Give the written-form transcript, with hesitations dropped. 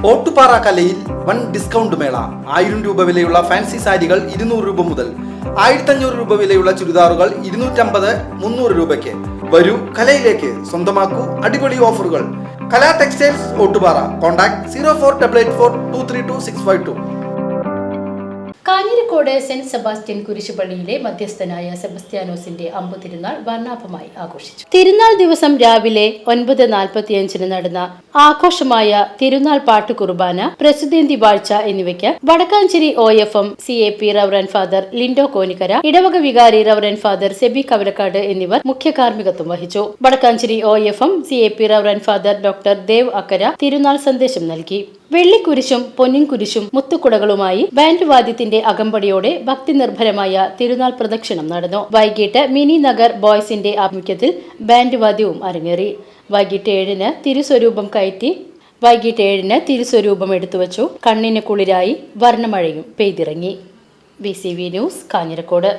ഓട്ടുപാറ കലയിൽ വൻ ഡിസ്കൗണ്ട് മേള. 1000 രൂപ വിലയുള്ള ഫാൻസി സാരികൾ 200 രൂപ മുതൽ, 1500 രൂപ വിലയുള്ള ചുരിദാറുകൾ 250-300 രൂപയ്ക്ക്. വരൂ കലയിലേക്ക്, സ്വന്തമാക്കൂ അടിപൊളി ഓഫറുകൾ. Kala textiles Ottupara. Contact 04884232 Kanjirakode Saint Sebastian കുരിശുപള്ളിയിലെ മധ്യസ്ഥനായ സെബസ്ത്യാനോസിന്റെ അമ്പു തിരുനാൾ വർണ്ണാഭമായി ആഘോഷിച്ചു. തിരുനാൾ ദിവസം രാവിലെ 9:45 നടന്ന ആഘോഷമായ തിരുനാൾ പാട്ട് കുർബാന, പ്രസിദ്ധേന്തി വാഴ്ച എന്നിവയ്ക്ക് Vadakkanchery OFM CAP reverend father Lindo Konikkara, ഇടവക വികാരി റവറന്റ് ഫാദർ സെബി കവലക്കാട് എന്നിവർ മുഖ്യ കാർമ്മികത്വം വഹിച്ചു. Vadakkanchery OFM CAP reverend father doctor Dev Akkara തിരുനാൾ സന്ദേശം നൽകി. വെള്ളിക്കുരിശും പൊന്നിൻകുരിശും മുത്തുക്കുടകളുമായി ബാൻഡ് വാദ്യത്തിന്റെ അകമ്പടിയോടെ ഭക്തി നിർഭരമായ തിരുനാൾ പ്രദക്ഷിണം നടന്നു. വൈകിട്ട് മിനി നഗർ ബോയ്സിന്റെ ആഭിമുഖ്യത്തിൽ ബാൻഡ് വാദ്യവും അരങ്ങേറി. വൈകിട്ട് 7-ന് തിരുസ്വരൂപം എടുത്തുവച്ചു. കണ്ണിന് കുളിരായി വർണ്ണമഴയും പെയ്തിറങ്ങി. VCV news, Kanjirakode.